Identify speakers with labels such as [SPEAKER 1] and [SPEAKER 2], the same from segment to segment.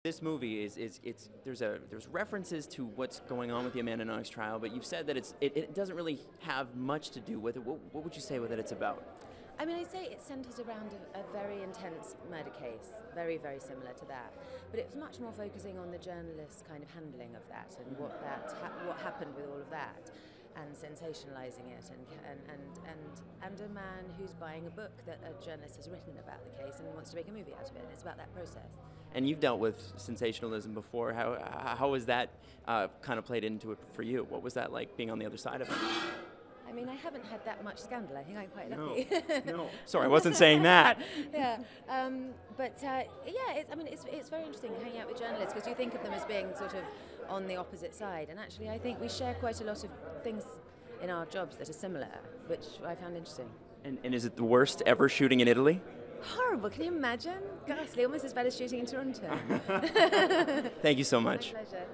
[SPEAKER 1] This movie there's references to what's going on with the Amanda Knox trial, but you've said that it doesn't really have much to do with it. What would you say that it's about?
[SPEAKER 2] I mean, I say it centres around a very intense murder case, very, very similar to that. But it was much more focusing on the journalist's kind of handling of that and what happened with all of that, and sensationalising it, and a man who's buying a book that a journalist has written about the case and wants to make a movie out of it. And it's about that process.
[SPEAKER 1] And you've dealt with sensationalism before. How was that kind of played into it for you? What was that like being on the other side of it?
[SPEAKER 2] I mean, I haven't had that much scandal. I think I'm quite lucky.
[SPEAKER 1] No. Sorry, I wasn't saying that.
[SPEAKER 2] Yeah, it's very interesting hanging out with journalists because you think of them as being sort of on the opposite side, and actually I think we share quite a lot of things in our jobs that are similar, which I found interesting.
[SPEAKER 1] And is it the worst ever shooting in Italy?
[SPEAKER 2] Horrible, can you imagine? Ghastly, almost as bad as shooting in Toronto.
[SPEAKER 1] Thank you so much.
[SPEAKER 2] My pleasure.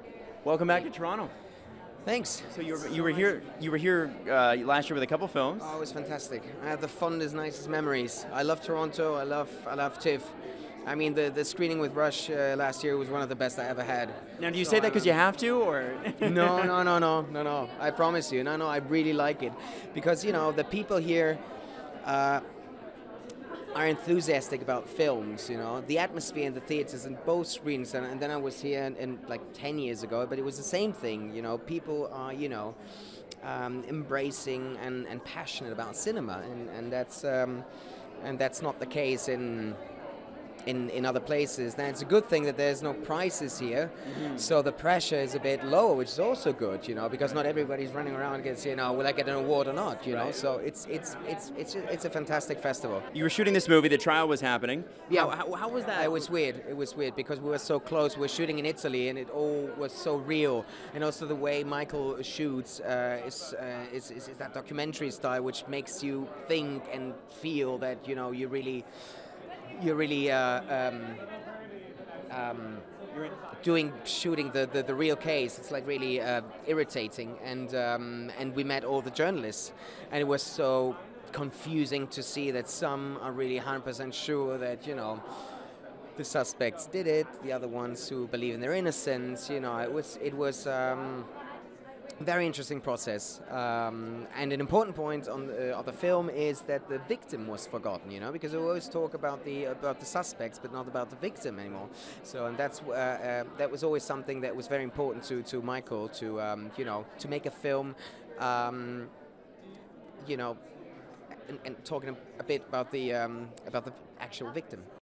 [SPEAKER 1] Welcome back to Toronto.
[SPEAKER 3] Thanks.
[SPEAKER 1] So you were here last year with a couple films.
[SPEAKER 3] Oh, it was fantastic. I had the fondest, nicest memories. I love Toronto. I love TIFF. I mean, the screening with Rush last year was one of the best I ever had.
[SPEAKER 1] Now, do you say that because you have to, or?
[SPEAKER 3] No. I promise you. No, I really like it because the people here are enthusiastic about films. The atmosphere in the theaters and both screens. And then I was here in like 10 years ago, but it was the same thing. People are embracing and passionate about cinema, and that's not the case in other places. Now, it's a good thing that there's no prizes here, so the pressure is a bit lower, which is also good, because not everybody's running around and gets, will I get an award or not,
[SPEAKER 1] Right.
[SPEAKER 3] So it's a fantastic festival.
[SPEAKER 1] You were shooting this movie, the trial was happening.
[SPEAKER 3] Yeah.
[SPEAKER 1] How was that?
[SPEAKER 3] It was weird because we were so close. We were shooting in Italy and it all was so real, and also the way Michael shoots is that documentary style, which makes you think and feel that you're really shooting the real case. It's like really irritating, and we met all the journalists, and it was so confusing to see that some are really 100% sure that the suspects did it, the other ones who believe in their innocence. It was very interesting process, and an important point of the film is that the victim was forgotten. Because we always talk about the suspects, but not about the victim anymore. So, and that was always something that was very important to Michael to make a film, and talking a bit about the actual victim.